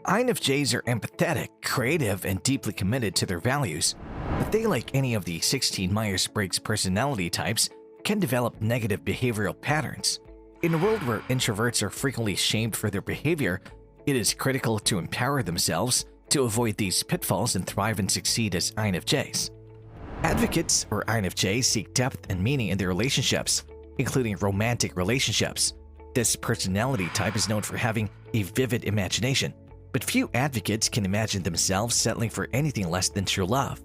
INFJs are empathetic, creative, and deeply committed to their values, but they, like any of the 16 Myers-Briggs personality types, can develop negative behavioral patterns. In a world where introverts are frequently shamed for their behavior, it is critical to empower themselves to avoid these pitfalls and thrive and succeed as INFJs. Advocates, or INFJs, seek depth and meaning in their relationships, including romantic relationships. This personality type is known for having a vivid imagination, but few advocates can imagine themselves settling for anything less than true love.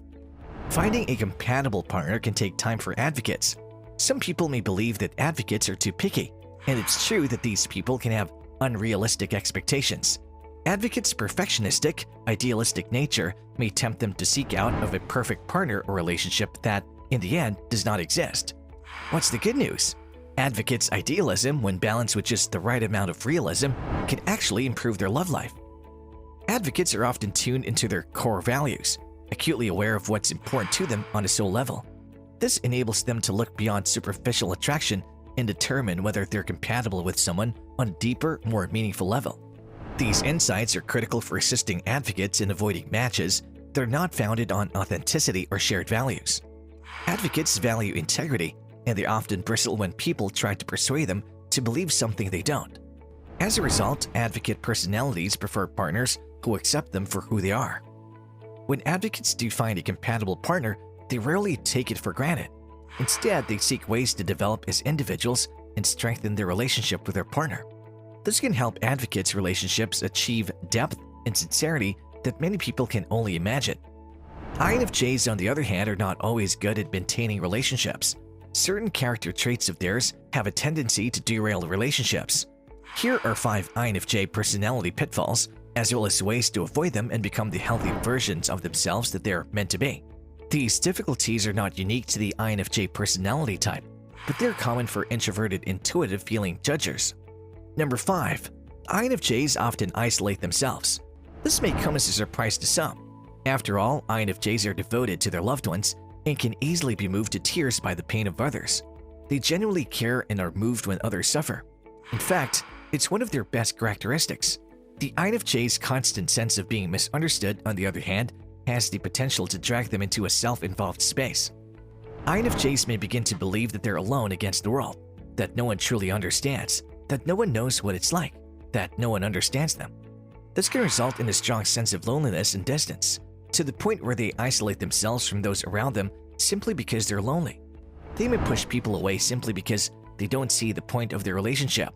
Finding a compatible partner can take time for advocates. Some people may believe that advocates are too picky, and it's true that these people can have unrealistic expectations. Advocates' perfectionistic, idealistic nature may tempt them to seek out of a perfect partner or relationship that, in the end, does not exist. What's the good news? Advocates' idealism, when balanced with just the right amount of realism, can actually improve their love life. Advocates are often tuned into their core values, acutely aware of what's important to them on a soul level. This enables them to look beyond superficial attraction and determine whether they're compatible with someone on a deeper, more meaningful level. These insights are critical for assisting advocates in avoiding matches that are not founded on authenticity or shared values. Advocates value integrity, and they often bristle when people try to persuade them to believe something they don't. As a result, advocate personalities prefer partners who accept them for who they are. When advocates do find a compatible partner, they rarely take it for granted. Instead, they seek ways to develop as individuals and strengthen their relationship with their partner. This can help advocates' relationships achieve depth and sincerity that many people can only imagine. INFJs, on the other hand, are not always good at maintaining relationships. Certain character traits of theirs have a tendency to derail relationships. Here are 5 INFJ personality pitfalls, as well as ways to avoid them and become the healthy versions of themselves that they're meant to be. These difficulties are not unique to the INFJ personality type, but they're common for introverted, intuitive feeling judgers. Number 5. INFJs often isolate themselves. This may come as a surprise to some. After all, INFJs are devoted to their loved ones and can easily be moved to tears by the pain of others. They genuinely care and are moved when others suffer. In fact, it's one of their best characteristics. The INFJ's constant sense of being misunderstood, on the other hand, has the potential to drag them into a self-involved space. INFJs may begin to believe that they're alone against the world, that no one truly understands, that no one knows what it's like, that no one understands them. This can result in a strong sense of loneliness and distance, to the point where they isolate themselves from those around them simply because they're lonely. They may push people away simply because they don't see the point of their relationship.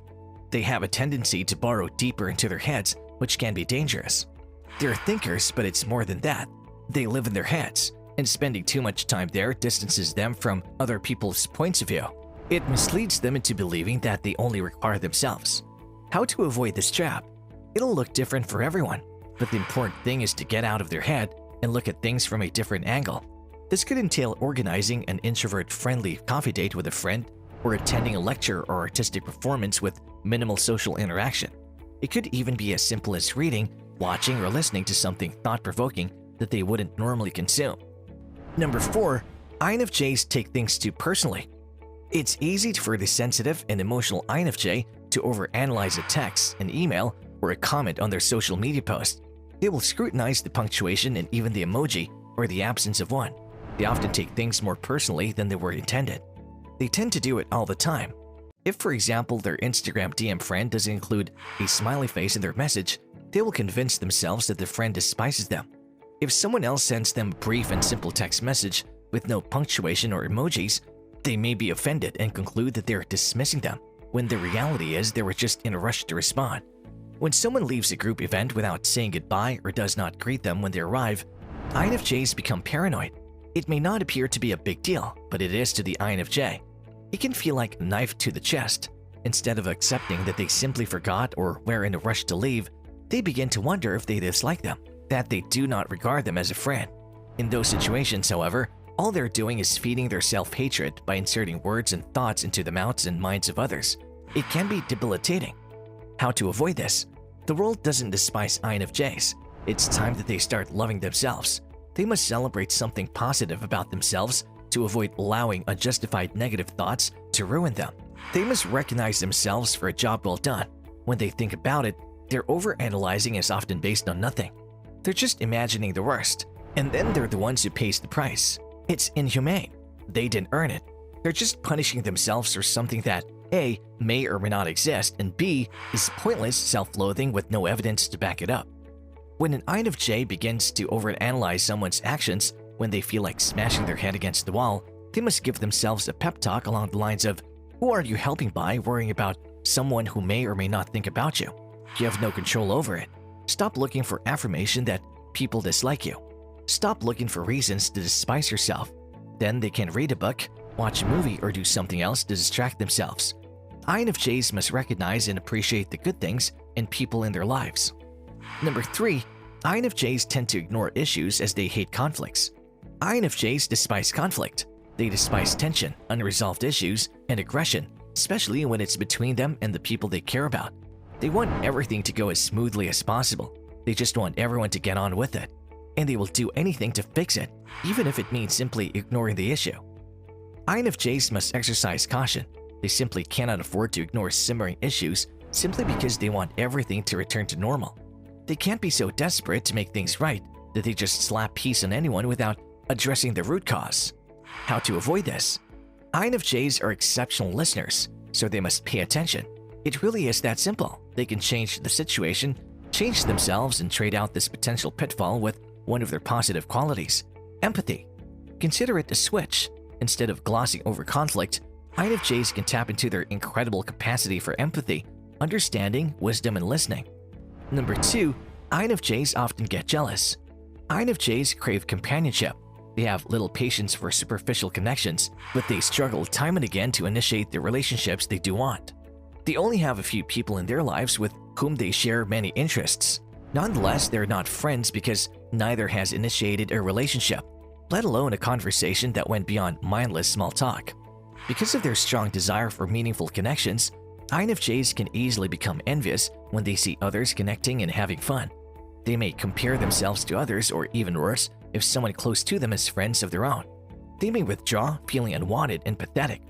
They have a tendency to burrow deeper into their heads, which can be dangerous. They're thinkers, but it's more than that. They live in their heads, and spending too much time there distances them from other people's points of view. It misleads them into believing that they only require themselves. How to avoid this trap? It'll look different for everyone, but the important thing is to get out of their head and look at things from a different angle. This could entail organizing an introvert-friendly coffee date with a friend, or attending a lecture or artistic performance with minimal social interaction. It could even be as simple as reading, watching, or listening to something thought-provoking that they wouldn't normally consume. Number 4. INFJs take things too personally. It's easy for the sensitive and emotional INFJ to overanalyze a text, an email, or a comment on their social media post. They will scrutinize the punctuation and even the emoji or the absence of one. They often take things more personally than they were intended. They tend to do it all the time. If, for example, their Instagram DM friend doesn't include a smiley face in their message, they will convince themselves that the friend despises them. If someone else sends them a brief and simple text message with no punctuation or emojis, they may be offended and conclude that they're dismissing them, when the reality is they were just in a rush to respond. When someone leaves a group event without saying goodbye or does not greet them when they arrive, INFJs become paranoid. It may not appear to be a big deal, but it is to the INFJ. It can feel like a knife to the chest. Instead of accepting that they simply forgot or were in a rush to leave, they begin to wonder if they dislike them, that they do not regard them as a friend. In those situations, however, all they're doing is feeding their self-hatred by inserting words and thoughts into the mouths and minds of others. It can be debilitating. How to avoid this? The world doesn't despise INFJs. It's time that they start loving themselves. They must celebrate something positive about themselves to avoid allowing unjustified negative thoughts to ruin them. They must recognize themselves for a job well done. When they think about it, Their overanalyzing is often based on nothing. They're just imagining the worst, and then they're the ones who pays the price. It's inhumane. They didn't earn it. They're just punishing themselves for something that A, may or may not exist, and B, is pointless self-loathing with no evidence to back it up. When an INFJ begins to overanalyze someone's actions when they feel like smashing their head against the wall, they must give themselves a pep talk along the lines of, who are you helping by worrying about someone who may or may not think about you? You have no control over it. Stop looking for affirmation that people dislike you. Stop looking for reasons to despise yourself. Then they can read a book, watch a movie, or do something else to distract themselves. INFJs must recognize and appreciate the good things in people in their lives. Number 3, INFJs tend to ignore issues as they hate conflicts. INFJs despise conflict. They despise tension, unresolved issues, and aggression, especially when it's between them and the people they care about. They want everything to go as smoothly as possible. They just want everyone to get on with it. And they will do anything to fix it, even if it means simply ignoring the issue. INFJs must exercise caution. They simply cannot afford to ignore simmering issues simply because they want everything to return to normal. They can't be so desperate to make things right that they just slap peace on anyone without addressing the root cause. How to avoid this? INFJs are exceptional listeners, so they must pay attention. It really is that simple. They can change the situation, change themselves, and trade out this potential pitfall with one of their positive qualities: empathy. Consider it a switch. Instead of glossing over conflict, INFJs can tap into their incredible capacity for empathy, understanding, wisdom, and listening. Number 2, INFJs often get jealous. INFJs crave companionship. They have little patience for superficial connections, but they struggle time and again to initiate the relationships they do want. They only have a few people in their lives with whom they share many interests. Nonetheless, they're not friends because neither has initiated a relationship, let alone a conversation that went beyond mindless small talk. Because of their strong desire for meaningful connections, INFJs can easily become envious when they see others connecting and having fun. They may compare themselves to others, or even worse, if someone close to them is friends of their own. They may withdraw, feeling unwanted and pathetic.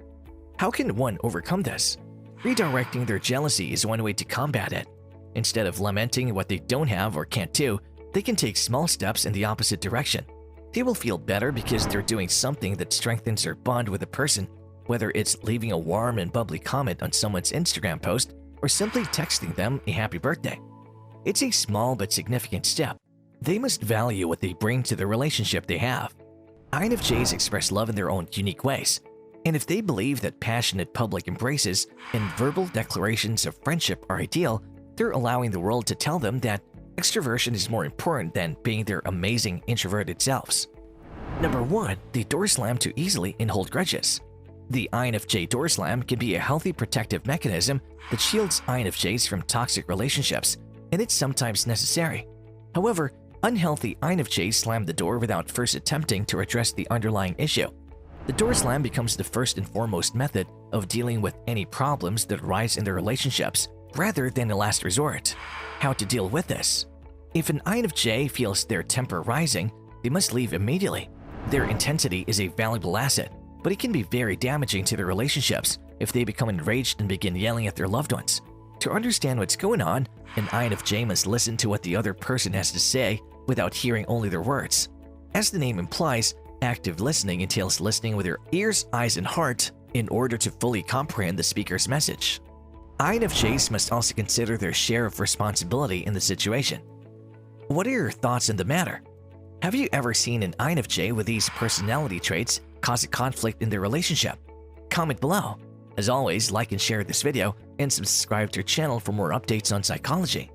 How can one overcome this? Redirecting their jealousy is one way to combat it. Instead of lamenting what they don't have or can't do, they can take small steps in the opposite direction. They will feel better because they're doing something that strengthens their bond with a person, whether it's leaving a warm and bubbly comment on someone's Instagram post or simply texting them a happy birthday. It's a small but significant step. They must value what they bring to the relationship they have. INFJs express love in their own unique ways, and if they believe that passionate public embraces and verbal declarations of friendship are ideal, they're allowing the world to tell them that extroversion is more important than being their amazing introverted selves. Number 1, they door slam too easily and hold grudges. The INFJ door slam can be a healthy protective mechanism that shields INFJs from toxic relationships, and it's sometimes necessary. However, unhealthy INFJs slam the door without first attempting to address the underlying issue. The door slam becomes the first and foremost method of dealing with any problems that arise in their relationships, rather than a last resort. How to deal with this? If an INFJ feels their temper rising, they must leave immediately. Their intensity is a valuable asset, but it can be very damaging to their relationships if they become enraged and begin yelling at their loved ones. To understand what's going on, an INFJ must listen to what the other person has to say without hearing only their words. As the name implies, active listening entails listening with your ears, eyes, and heart in order to fully comprehend the speaker's message. INFJs must also consider their share of responsibility in the situation. What are your thoughts on the matter? Have you ever seen an INFJ with these personality traits cause a conflict in their relationship? Comment below. As always, like and share this video, and subscribe to our channel for more updates on psychology.